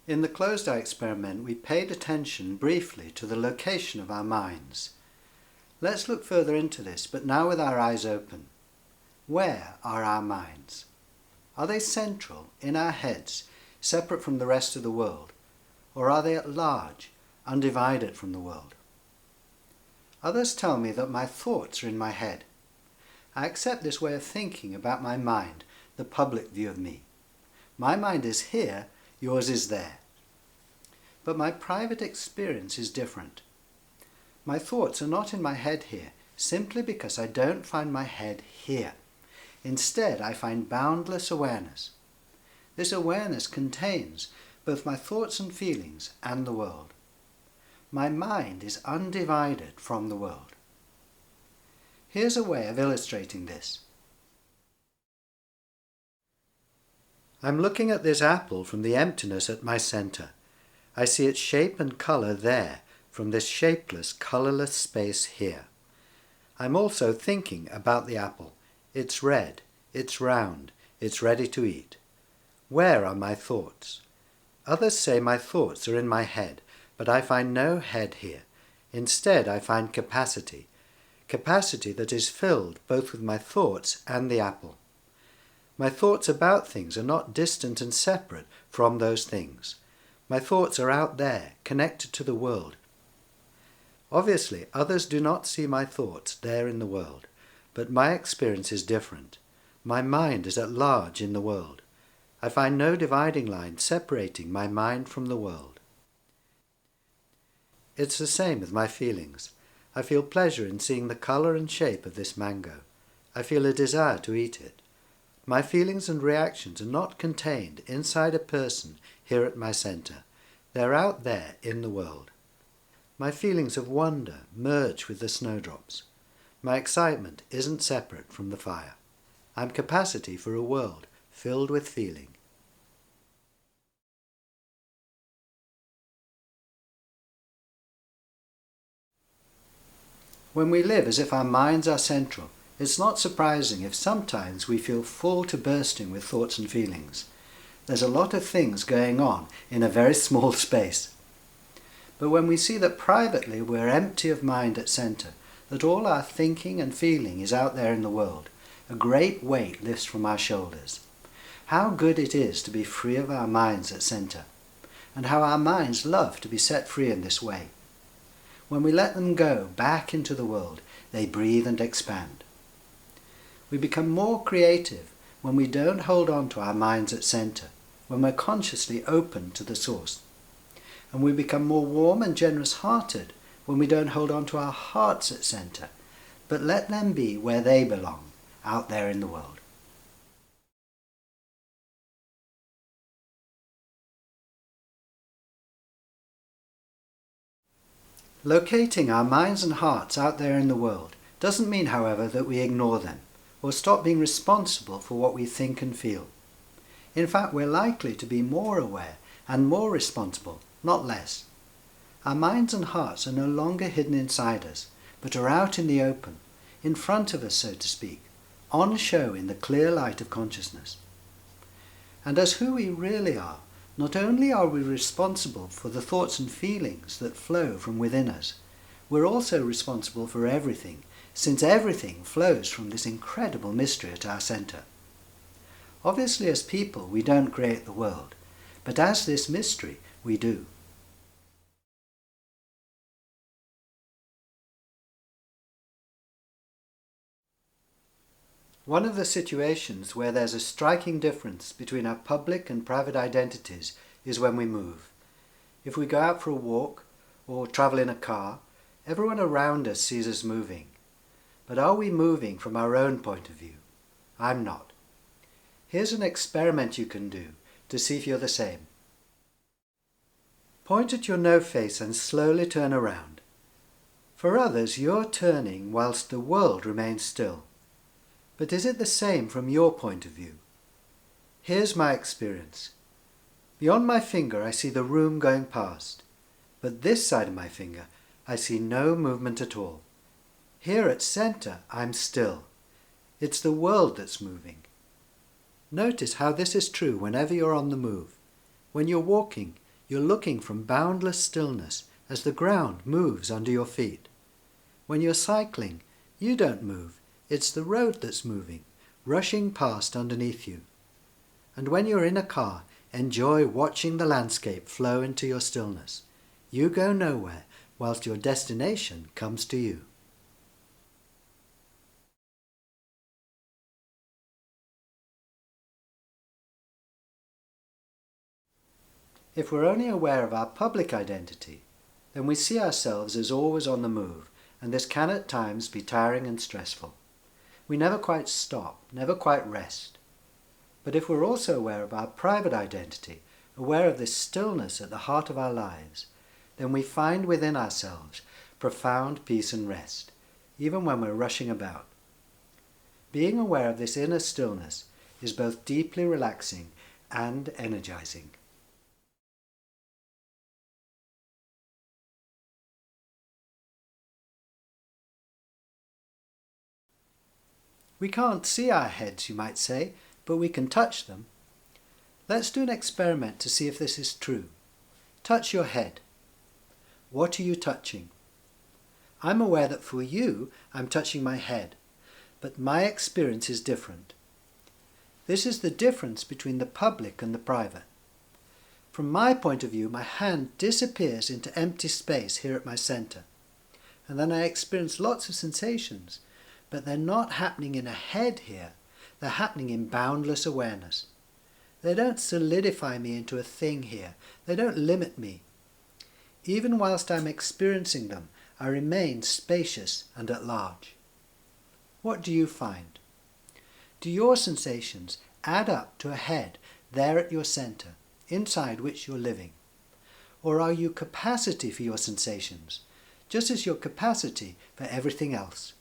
In the closed-eye experiment, we paid attention briefly to the location of our minds. Let's look further into this, but now with our eyes open. Where are our minds? Are they central, in our heads, separate from the rest of the world? Or are they at large, undivided from the world? Others tell me that my thoughts are in my head. I accept this way of thinking about my mind, the public view of me. My mind is here, yours is there. But my private experience is different. My thoughts are not in my head here, simply because I don't find my head here. Instead, I find boundless awareness. This awareness contains both my thoughts and feelings and the world. My mind is undivided from the world. Here's a way of illustrating this. I'm looking at this apple from the emptiness at my center. I see its shape and color there, from this shapeless, colorless space here. I'm also thinking about the apple. It's red, it's round, it's ready to eat. Where are my thoughts? Others say my thoughts are in my head, but I find no head here. Instead, I find capacity that is filled both with my thoughts and the apple. My thoughts about things are not distant and separate from those things. My thoughts are out there, connected to the world. Obviously, others do not see my thoughts there in the world, but my experience is different. My mind is at large in the world. I find no dividing line separating my mind from the world. It's the same with my feelings. I feel pleasure in seeing the color and shape of this mango. I feel a desire to eat it. My feelings and reactions are not contained inside a person here at my center. They're out there in the world. My feelings of wonder merge with the snowdrops. My excitement isn't separate from the fire. I'm capacity for a world filled with feeling. When we live as if our minds are central, it's not surprising if sometimes we feel full to bursting with thoughts and feelings. There's a lot of things going on in a very small space. But when we see that privately we're empty of mind at center, that all our thinking and feeling is out there in the world, a great weight lifts from our shoulders. How good it is to be free of our minds at center, and how our minds love to be set free in this way. When we let them go back into the world, they breathe and expand. We become more creative when we don't hold on to our minds at center, when we're consciously open to the source. And we become more warm and generous-hearted when we don't hold on to our hearts at center, but let them be where they belong, out there in the world. Locating our minds and hearts out there in the world doesn't mean, however, that we ignore them or stop being responsible for what we think and feel. In fact, we're likely to be more aware and more responsible, not less. Our minds and hearts are no longer hidden inside us, but are out in the open, in front of us, so to speak, on show in the clear light of consciousness. And as who we really are, not only are we responsible for the thoughts and feelings that flow from within us, we're also responsible for everything, since everything flows from this incredible mystery at our center. Obviously, as people, we don't create the world, but as this mystery, we do. One of the situations where there's a striking difference between our public and private identities is when we move. If we go out for a walk or travel in a car, everyone around us sees us moving. But are we moving from our own point of view? I'm not. Here's an experiment you can do to see if you're the same. Point at your no face and slowly turn around. For others, you're turning whilst the world remains still. But is it the same from your point of view? Here's my experience. Beyond my finger, I see the room going past. But this side of my finger, I see no movement at all. Here at center, I'm still. It's the world that's moving. Notice how this is true whenever you're on the move. When you're walking, you're looking from boundless stillness as the ground moves under your feet. When you're cycling, you don't move, it's the road that's moving, rushing past underneath you. And when you're in a car, enjoy watching the landscape flow into your stillness. You go nowhere whilst your destination comes to you. If we're only aware of our public identity, then we see ourselves as always on the move, and this can at times be tiring and stressful. We never quite stop, never quite rest. But if we're also aware of our private identity, aware of this stillness at the heart of our lives, then we find within ourselves profound peace and rest, even when we're rushing about. Being aware of this inner stillness is both deeply relaxing and energizing. We can't see our heads, you might say, but we can touch them. Let's do an experiment to see if this is true. Touch your head. What are you touching? I'm aware that for you, I'm touching my head, but my experience is different. This is the difference between the public and the private. From my point of view, my hand disappears into empty space here at my center, and then I experience lots of sensations, but they're not happening in a head here, they're happening in boundless awareness. They don't solidify me into a thing here, they don't limit me. Even whilst I'm experiencing them, I remain spacious and at large. What do you find? Do your sensations add up to a head there at your center, inside which you're living? Or are you capacity for your sensations, just as your capacity for everything else?